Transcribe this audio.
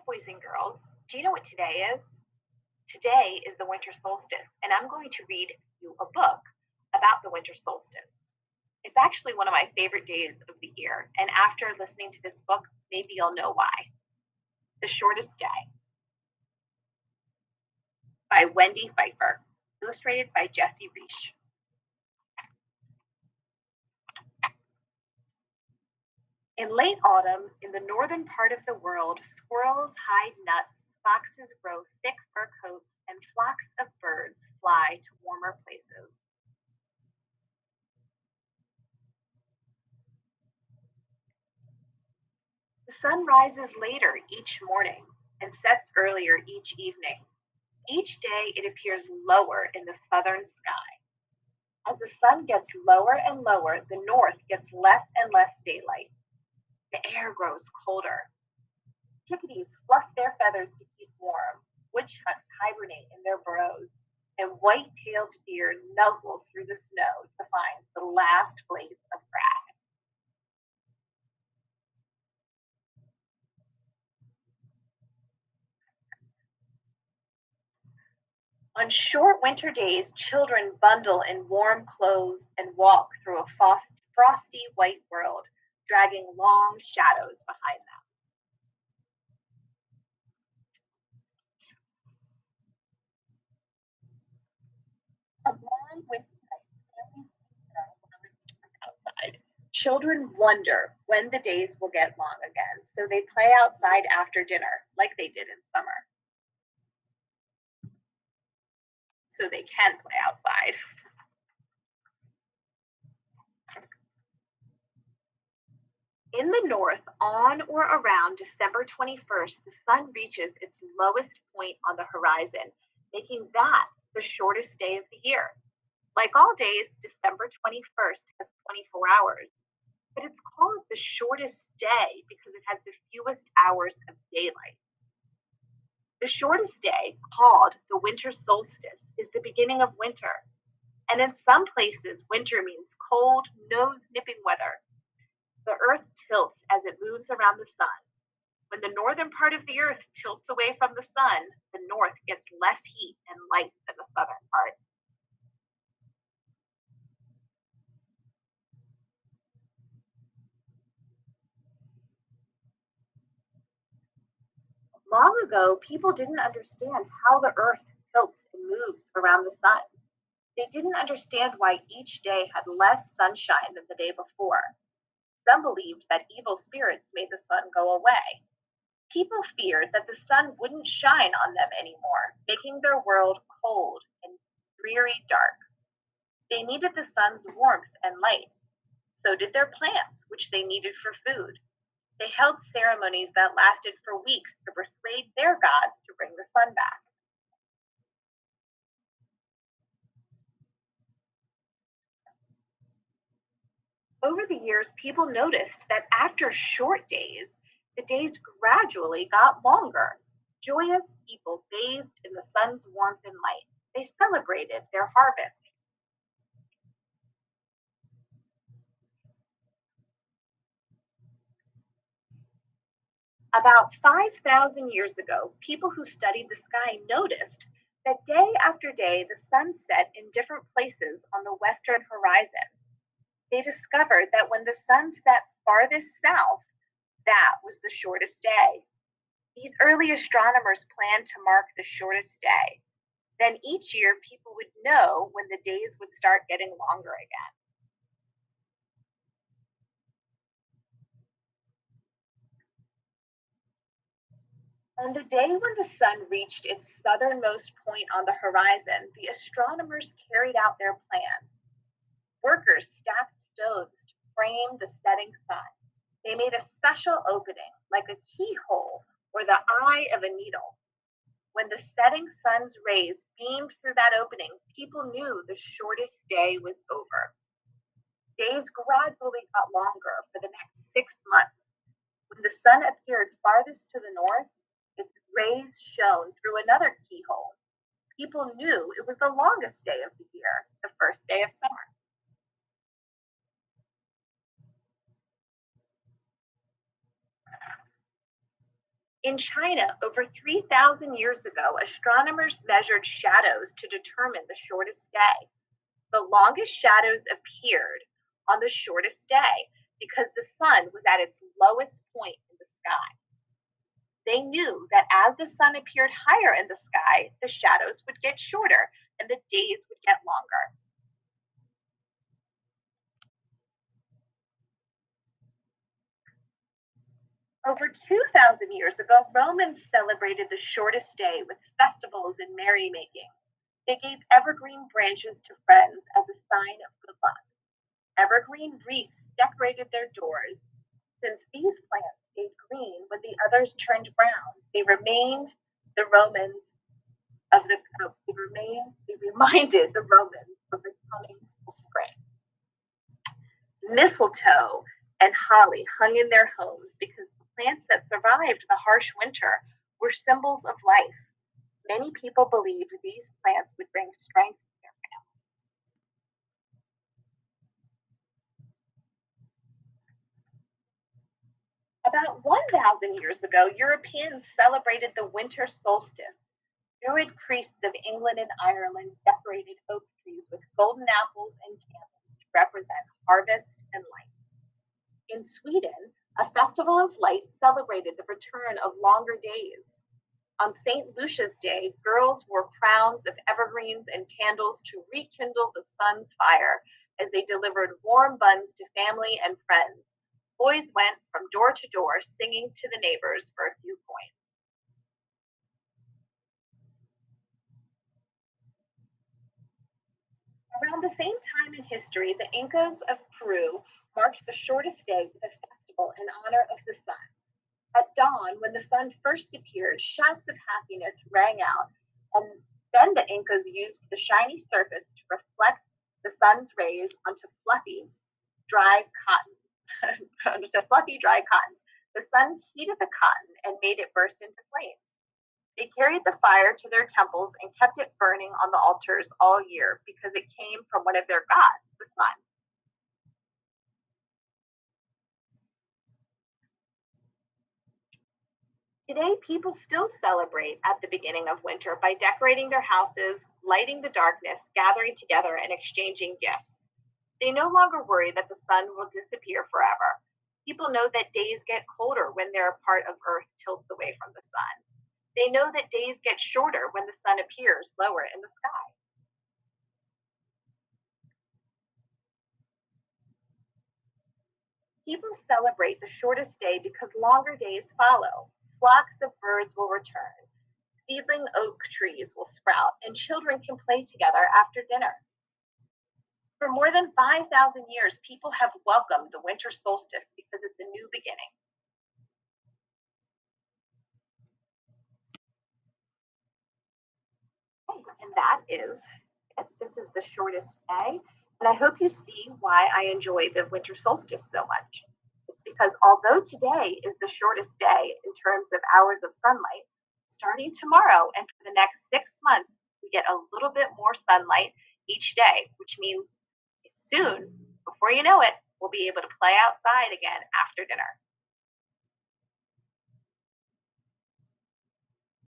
boys and girls. Do you know what today is? Today is the winter solstice, and I'm going to read you a book about the winter solstice. It's actually one of my favorite days of the year, and after listening to this book, maybe you'll know why. The Shortest Day by Wendy Pfeiffer, illustrated by Jesse Reish. In late autumn, in the northern part of the world, squirrels hide nuts, foxes grow thick fur coats, and flocks of birds fly to warmer places. The sun rises later each morning and sets earlier each evening. Each day it appears lower in the southern sky. As the sun gets lower and lower, the north gets less and less daylight. The air grows colder. Chickadees fluff their feathers to keep warm. Woodchucks hibernate in their burrows, and white-tailed deer nuzzle through the snow to find the last blades of grass. On short winter days, children bundle in warm clothes and walk through a frosty white world, dragging long shadows behind them. On long winter nights, families sit around to look outside. Children wonder when the days will get long again, so they play outside after dinner, like they did in summer, so they can play outside. In the north, on or around December 21st, the sun reaches its lowest point on the horizon, making that the shortest day of the year. Like all days, December 21st has 24 hours, but it's called the shortest day because it has the fewest hours of daylight. The shortest day, called the winter solstice, is the beginning of winter, and in some places, winter means cold, nose nipping weather. The earth tilts as it moves around the sun. When the northern part of the earth tilts away from the sun, the north gets less heat and light than the southern part. Long ago, people didn't understand how the earth tilts and moves around the sun. They didn't understand why each day had less sunshine than the day before. Some believed that evil spirits made the sun go away. People feared that the sun wouldn't shine on them anymore, making their world cold and dreary dark. They needed the sun's warmth and light. So did their plants, which they needed for food. They held ceremonies that lasted for weeks to persuade their gods to bring the sun back. Over the years, people noticed that after short days, the days gradually got longer. Joyous people bathed in the sun's warmth and light. They celebrated their harvests. About 5,000 years ago, people who studied the sky noticed that day after day the sun set in different places on the western horizon. They discovered that when the sun set farthest south, that was the shortest day. These early astronomers planned to mark the shortest day. Then each year, people would know when the days would start getting longer again. On the day when the sun reached its southernmost point on the horizon, the astronomers carried out their plan. Workers stacked stones to frame the setting sun. They made a special opening, like a keyhole or the eye of a needle. When the setting sun's rays beamed through that opening, people knew the shortest day was over. Days gradually got longer for the next 6 months. When the sun appeared farthest to the north, its rays shone through another keyhole. People knew it was the longest day of the year, the first day of summer. In China, over 3,000 years ago, astronomers measured shadows to determine the shortest day. The longest shadows appeared on the shortest day because the sun was at its lowest point in the sky. They knew that as the sun appeared higher in the sky, the shadows would get shorter and the days would get longer. Over 2,000 years ago, Romans celebrated the shortest day with festivals and merrymaking. They gave evergreen branches to friends as a sign of good luck. Evergreen wreaths decorated their doors. Since these plants gave green when the others turned brown, they remained the Romans they reminded the Romans of the coming of spring. Mistletoe and holly hung in their homes because the plants that survived the harsh winter were symbols of life. Many people believed these plants would bring strength to their family. About 1,000 years ago, Europeans celebrated the winter solstice. Druid priests of England and Ireland decorated oak trees with golden apples and candles to represent harvest and light. In Sweden, a festival of light celebrated the return of longer days. On St. Lucia's Day, girls wore crowns of evergreens and candles to rekindle the sun's fire as they delivered warm buns to family and friends. Boys went from door to door singing to the neighbors for a few coins. Around the same time in history, the Incas of Peru marked the shortest day with a festival in honor of the sun. At dawn, when the sun first appeared, shouts of happiness rang out, and then the Incas used the shiny surface to reflect the sun's rays onto dry dry cotton. The sun heated the cotton and made it burst into flames. They carried the fire to their temples and kept it burning on the altars all year because it came from one of their gods, the sun. Today, people still celebrate at the beginning of winter by decorating their houses, lighting the darkness, gathering together, and exchanging gifts. They no longer worry that the sun will disappear forever. People know that days get colder when their part of Earth tilts away from the sun. They know that days get shorter when the sun appears lower in the sky. People celebrate the shortest day because longer days follow. Flocks of birds will return. Seedling oak trees will sprout, and children can play together after dinner. For more than 5,000 years, people have welcomed the winter solstice because it's a new beginning. And that is it. This is the shortest day. And I hope you see why I enjoy the winter solstice so much. It's because although today is the shortest day in terms of hours of sunlight, starting tomorrow and for the next 6 months, we get a little bit more sunlight each day, which means soon, before you know it, we'll be able to play outside again after dinner.